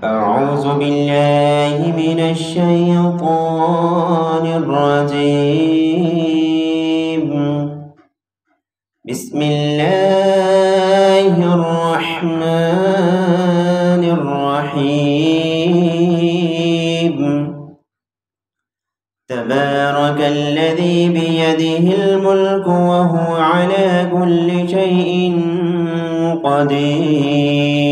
أعوذ بالله من الشيطان الرجيم. بسم الله الرحمن الرحيم. تبارك الذي بيده الملك وهو على كل شيء قدير.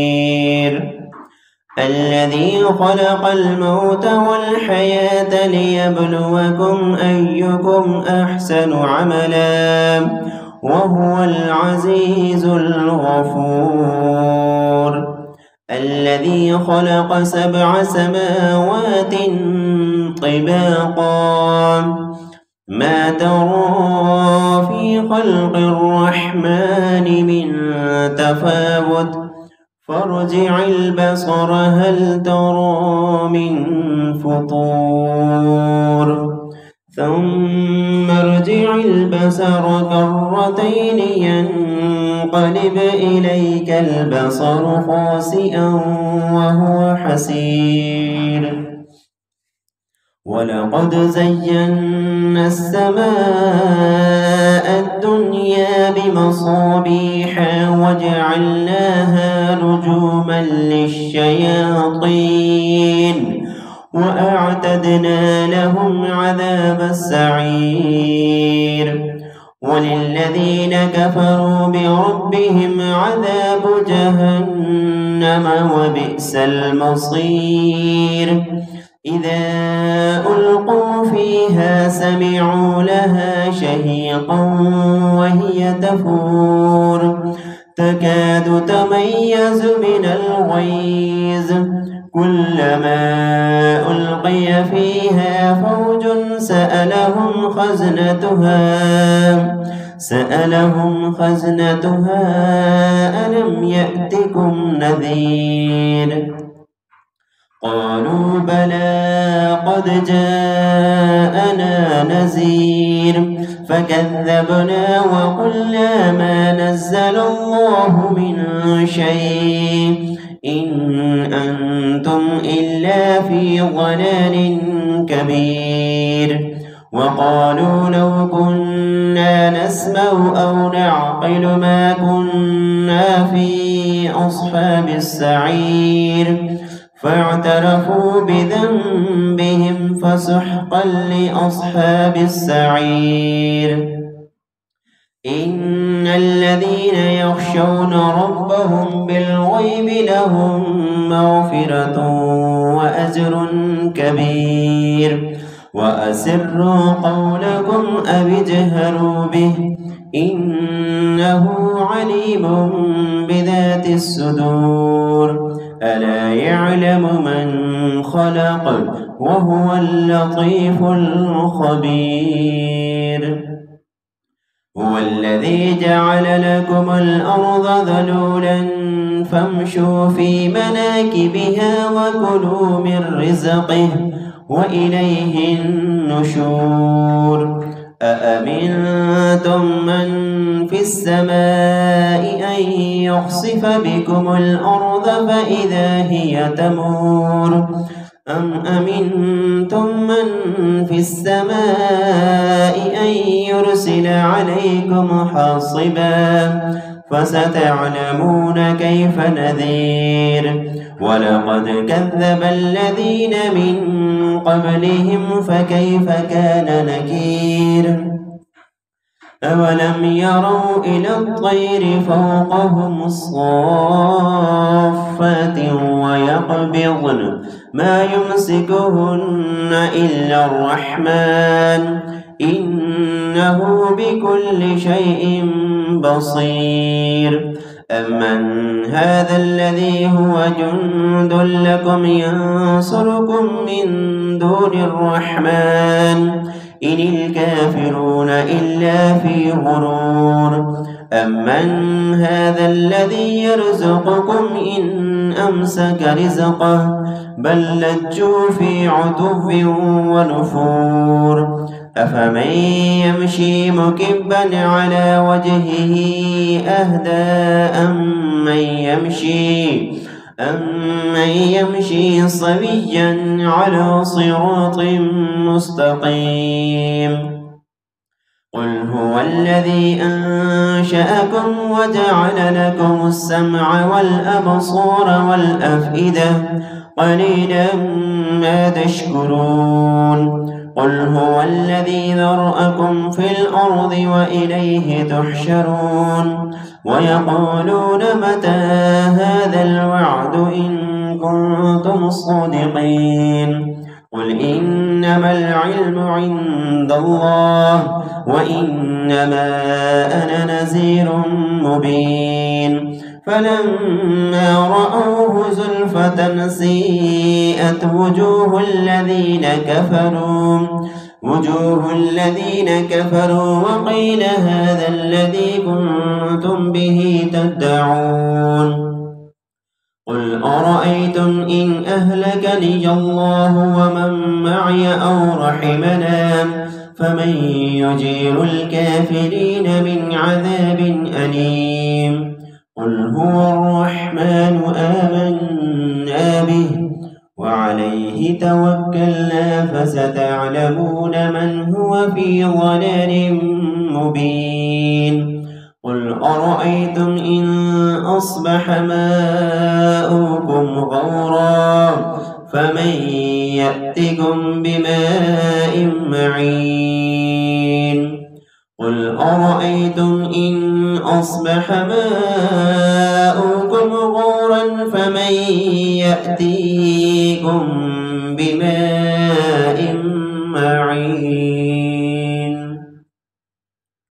الذي خلق الموت والحياة ليبلوكم أيكم أحسن عملا وهو العزيز الغفور. الذي خلق 7 سماوات طباقا ما ترى في خلق الرحمن من تفاوت فارجع البصر هل ترى من فطور ثم ارجع البصر كرتين ينقلب إليك البصر خاسئا وهو حسير. ولقد زينا السماء الدنيا بمصابيح وجعلناها رجوما للشياطين وأعتدنا لهم عذاب السعير. وللذين كفروا بربهم عذاب جهنم وبئس المصير. إذا ألقوا فيها سمعوا لها شهيقا وهي تفور تكاد تميز من الغيظ كلما ألقي فيها فوج سألهم خزنتها ألم يأتكم نذير؟ قالوا بلى قد جاءنا نذير فكذبنا وقلنا ما نزل الله من شيء إن أنتم إلا في ضلال كبير. وقالوا لو كنا نسمع أو نعقل ما كنا في أصحاب السعير فاعترفوا بذنبهم فسحقا لأصحاب السعير. إن الذين يخشون ربهم بالغيب لهم مغفرة وأجر كبير. وأسروا قولكم أو اجهروا به إنه عليم بذات الصدور. ألا يعلم من خلق وهو اللطيف الخبير. هو الذي جعل لكم الأرض ذلولا فامشوا في مناكبها وكلوا من رزقه وإليه النشور. أأمنتم من في السماء أن يخسف بكم الأرض فإذا هي تمور أم أمنتم من في السماء أن يرسل عليكم حاصبا فستعلمون كيف نذير. ولقد كذب الذين من قبلهم فكيف كان نكير. أولم يروا إلى الطير فوقهم صافات ويقبضن ما يمسكهن إلا الرحمن إنه بكل شيء بصير. أمن هذا الذي هو جند لكم ينصركم من دون الرحمن إن الكافرون إلا في غرور. أمن هذا الذي يرزقكم إن أمسك رزقه بل لجوا في عتو ونفور. أفمن يمشي مكبا على وجهه أهدى أمن أمن يمشي سويا على صراط مستقيم قل هو الذي أنشأكم وجعل لكم السمع والأبصار والأفئدة قليلا ما تشكرون قل هو الذي ذرأكم في الأرض وإليه تحشرون ويقولون متى هذا الوعد إن كنتم صادقين قل إنما العلم عند الله وإنما أنا نذير مبين فلما رأوه زلفة سيئت وجوه الذين كفروا وقيل هذا الذي كنتم به تدعون قل أرأيتم إن أهلكني الله ومن معي أو رحمنا فمن يجير الكافرين من عذاب أليم قل هو الرحمن آمنا به وعليه توكلنا فستعلمون من هو في ضلال مبين قل أرأيتم إن أصبح ماؤكم غورا فمن يأتكم بماء معين قل أرأيتم إن أصبح ماؤكم غورا فمن يأتيكم بماء معين